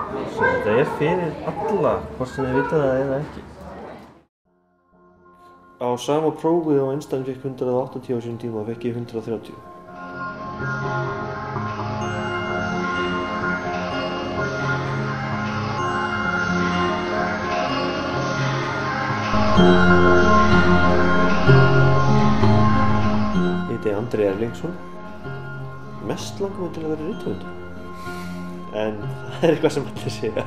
Svo þetta fyrir alla, hvort sem þið vita það eða ekki. Á sama prófið á Einstein fékk 180 á sínum tíma og fékk ég 130. Ég heiti Andri Erlingsson. Mest langar mig til að vera rithöfundur. En það eitthvað sem allir segja.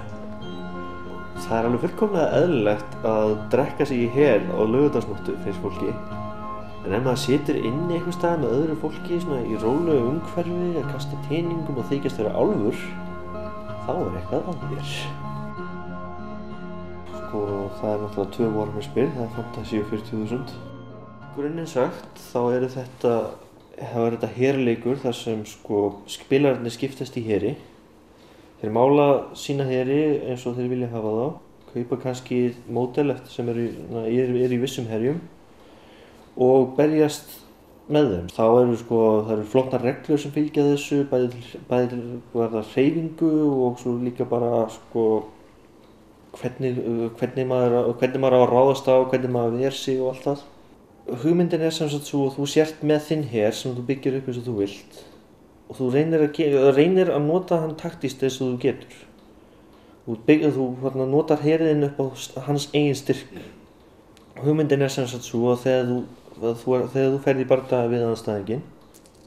Það alveg fullkomlega eðlilegt að drekka sig í hel á laugardagsnóttu finnst fólki. En ef maður situr inni einhvers staðar með öðru fólki svona í rólegu umhverfi að kasta teningum og þykjast vera álfur, þá eitthvað að þér. Sko, það náttúrulega 2 Warhammer-spil, það Fantasy 40.000. Grunninn sagt, þá er þetta herleikur þar sem sko spilararnir skiptast í heri. Þeir mála sína heri eins og þeir vilja hafa þá, kaupa kannski módel eftir sem eru í vissum herjum og berjast með þeim. Þá það eru flóknar reglur sem fylgja þessu, bæði til hreyfingu og svo líka bara sko hvernig maður á að ráðast á, hvernig maður ver sig og allt það. Hugmyndin er sem sagt svo að þú sért með þinn her sem þú byggir upp eins og þú vilt og þú reynir að nota hann taktískt eins og þú getur. Þú notar herinn upp á hans eigin styrk. Hugmyndin er sem sagt svo að þegar þú ferð í bardaga við andstæðinginn,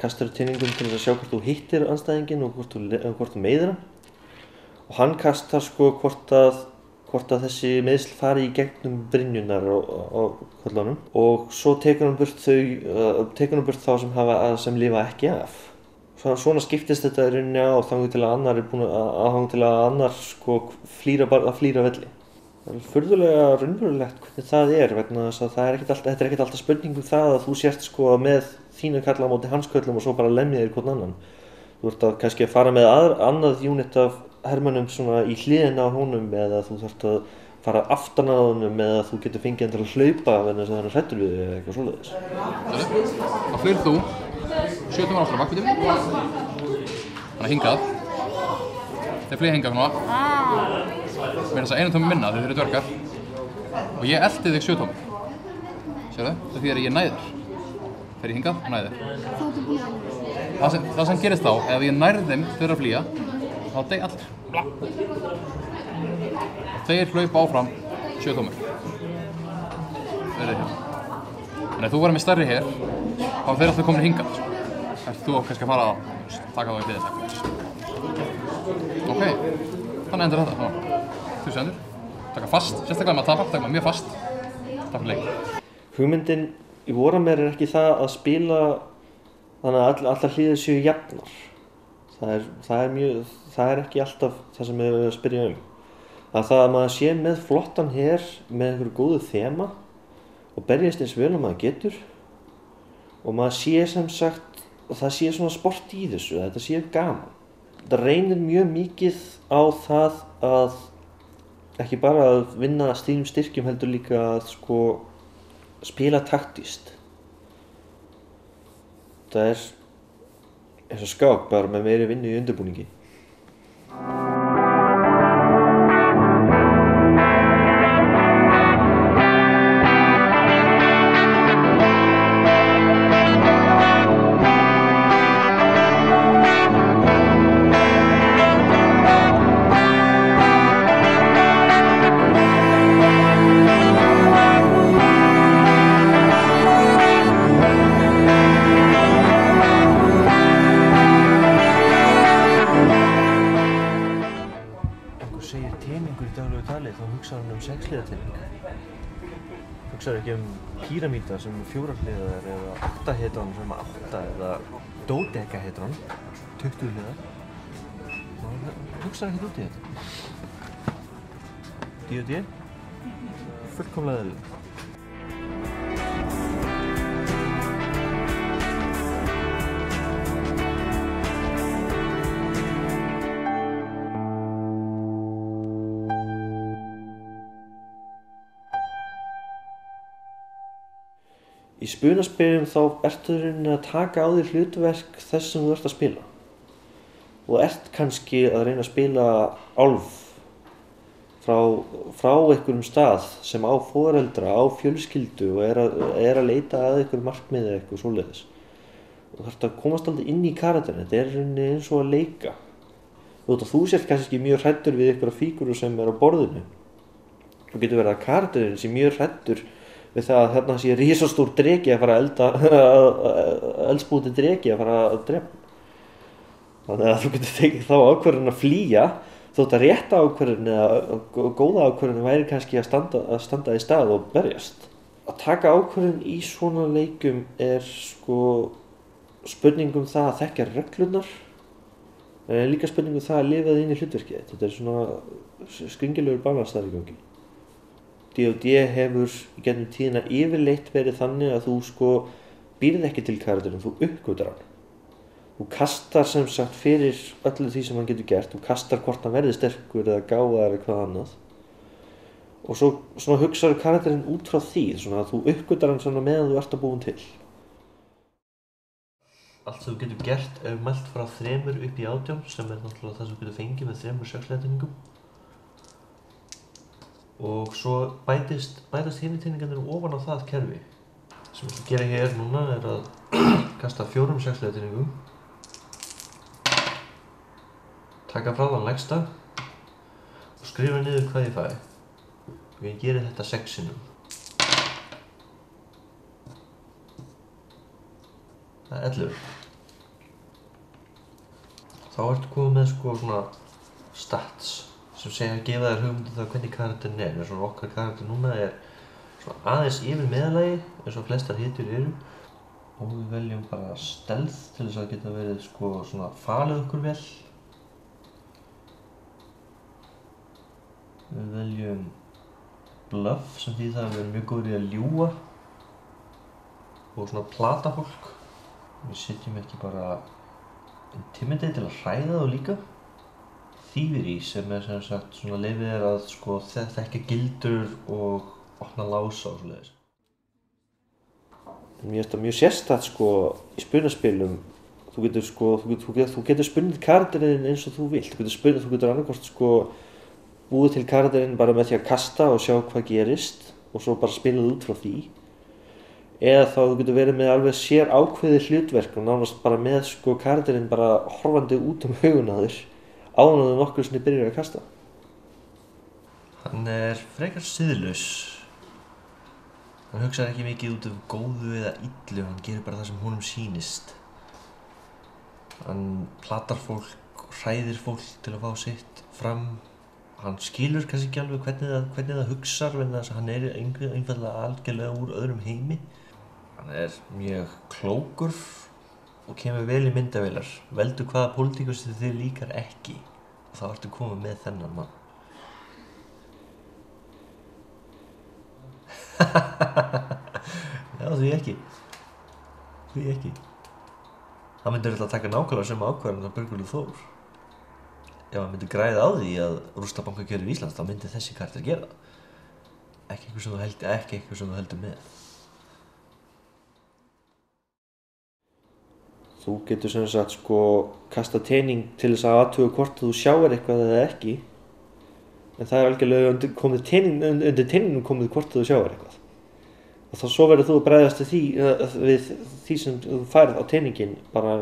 kastar teiningum til að sjá hvort þú hittir andstæðinginn og hvort þú meiðir hann. Og hann kastar sko hvort að þessi meiðsl fari í gegnum brynjurnar á kollunum og svo tekur hann burt þá sem lifa ekki af. Svona skiptist þetta í rauninni á þangað til að annar sko flýra velli. Það er furðulega raunverulegt hvernig það er vegna þess að þetta er ekkert alltaf spurning um það að þú sért sko með þínu kalla á móti hans köllum og svo bara lemja þér hvern annan. Þú ert kannski að fara með annað unit af hermönnum svona í hliðina á honum eða þú þarft að fara aftan að honum eða þú getur fengið hann til að hlaupa vegna þess að hann er hræddur við þig eða eitthvað svoleiðis. Þá flyr þú 17 ára á vakvitum. Þannig að hingað. Þeir flyr hingað svona. Mér þess að einu tómi minna þegar þeir eru dvergar. Og ég elti þig 7 tómi. Sérðu? Það þýðir að ég næðir. Þegar ég hingað og næðir. Það sem gerist þá, ef ég nærð þeim fyrir að flýja, þá deyja allir. Og þeir hlaupa áfram 7 tómur. Þeir eru hérna. En ef þú verður með stærri her, þá er þeir alltaf komin hingað. Þú kannski að fara að taka þá í hliðið. Ok, þannig endur þetta. Þú sendur, taka fast, sérstaklega með að tapa, taka með mjög fast, tapa leik. Hugmyndin í Warhammer er ekki það að spila þannig að allar hliðir séu jafnar. Það er ekki alltaf það sem við erum að spyrja um. Það að maður sé með flottan her með einhverju góðu þema og berjast eins vel og maður getur og maður sé sem sagt og það sé svona sport í þessu, þetta sé gaman. Þetta reynir mjög mikið á það að ekki bara að vinna þínum styrkjum heldur líka að sko spila taktískt. Það er eins og skák bara með meiri vinnu í undirbúningi. Þá hugsar hann 6 hliða tening. Hugsar ekki píramída sem 4 hliðar eða 8 hedron sem 8 eða dodeka hedron 20 hliðar. Hugsar ekki út í þetta. D&D? Fullkomlega eðlilegt. Í spunaspilum þá ertu að taka á því hlutverk þess sem þú ert að spila. Og ert kannski að reyna að spila álf frá einhverjum stað sem á foreldra, á fjölskyldu og er að leita að einhverjum markmiði eða eitthvað svoleiðis. Og þarf að komast aldrei inn í karakterinn, þetta er rauninni eins og að leika. Þú sért kannski ekki mjög hræddur við einhverja fígúru sem er á borðinu. Þú getur verið að karakterinn sé mjög hræddur við það að þarna sé risastór dreki að fara að eldsbúti dreki að fara að drepa. Þannig að þú getur tekið þá ákvörðun að flýja, þótt að rétta ákvörðun eða góða ákvörðun væri kannski að standa í stað og berjast. Að taka ákvörðun í svona leikum er spurning það að þekkja reglurnar, en líka spurning það að lifa þig inn í hlutverkið. Þetta er svona skringilegur balans þar í gangi. D&D hefur í gegnum tíðina yfirleitt verið þannig að þú býrð ekki til karakterinn, þú uppgötar hann. Þú kastar sem sagt fyrir öllu því sem hann getur gert, þú kastar hvort hann verði sterkur eða gáðar eða hvað annað. Og svo hugsaðu karakterinn út frá því, svona að þú uppgötar hann svona meðan þú ert að búin til. Allt sem þú getur gert er mælt frá 3 upp í 18, sem er náttúrulega það sem þú getur fengið með 3 sex-leiðningum. Og svo bætast hinir teiningarnir ofan á það kerfi. Sem ég ætla að gera hér núna er að kasta 4 sex-leiðningum. Taka frá þann lægsta og skrifa niður hvað ég fæ. Og ég geri þetta 6 sinnum. Það er 11. Þá ertu komið með svona stats sem segja að gefa þér hugmyndir það hvernig karakterinn er. En svona okkar karakter núna er svona aðeins yfir meðalagi eins og flestar hetjur eru. Og við veljum bara stealth til þess að geta verið svona falið okkur vel. Við veljum bluff sem því það að við erum mjög góðir í að ljúga og svona plata fólk. Við setjum ekki bara intimidate til að hræða þá líka. Thievery sem er sem sagt svona leyfið þér að þekkja gildur og opna lása og svoleiðis. Mér finnst það mjög sérstakt í spunaspilum. Þú getur spunnið karakterinn eins og þú vilt. Þú getur annarkvort búið til karakterinn bara með því að kasta og sjá hvað gerist og svo bara spilað út frá því. Eða þá þú getur verið með alveg sér ákveðið hlutverk og nánast bara með karakterinn bara horfandi út augun á þér áður en þú nokkru sinni byrjar að kasta. Hann er frekar siðlaus. Hann hugsar ekki mikið út góðu eða illu, hann gerir bara það sem honum sýnist. Hann platar fólk, hræðir fólk til að fá sitt fram. Hann skilur kannski ekki alveg hvernig það hugsar vegna þess að hann er einfaldlega algjörlega úr öðrum heimi. Hann er mjög klókur og kemur vel í myndavélar. Veldu hvaða pólitíkus þið líkar ekki og þá ertu komið með þennan mann. Já, því ekki. Hann myndi örugglega taka nákvæmlega sömu ákvörðun og Björgólfur Þór. Ef hann myndi græða á því að rústa bankakerfi Íslands, þá myndi þessi karakter gera það. Ekki eitthvað sem þú heldur með. Þú getur sem sagt kasta tening til þess að athuga hvort þú sjáir eitthvað eða ekki. En það er algjörlega undir teningnum komið hvort þú sjáir eitthvað. Og þá svo verður þú að bregðast við því sem þú færð á teningin bara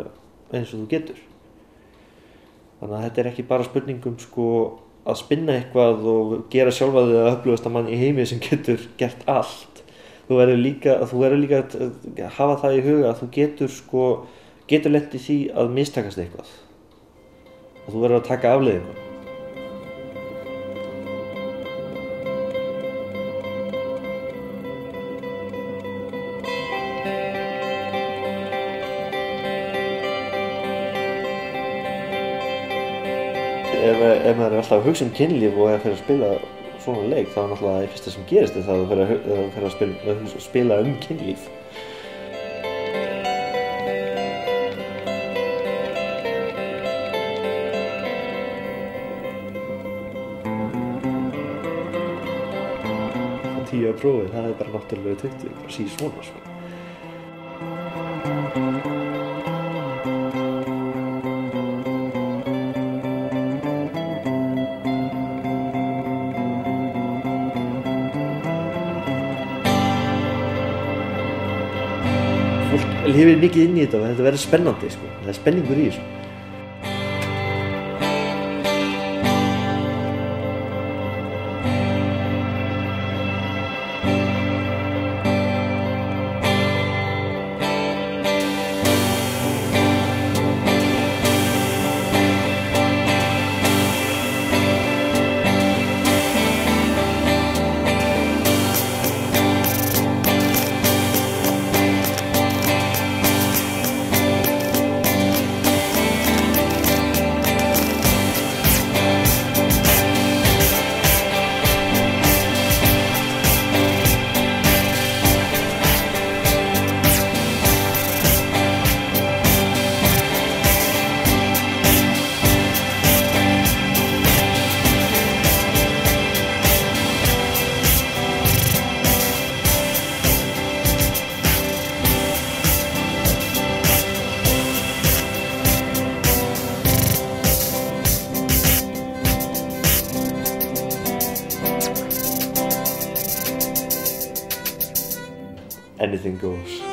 eins og þú getur. Þannig að þetta er ekki bara spurningum að spinna eitthvað og gera sjálfa þig að öflugasta mann í heimi sem getur gert allt. Þú verður líka að hafa það í huga að þú getur lent í því að mistakast eitthvað. Og þú verður að taka afleiðingunum. Ef maður er alltaf að hugsa kynlíf og fer að spila svona leik, þá er náttúrulega það fyrsta sem gerist það að þú fer að spila kynlíf. Og 10 að prófið, það er bara náttúrulega 20, bara síð svona lifir mikið inn í þetta og þetta verður spennandi sko. Það er spenningur í þessu. Anything goes.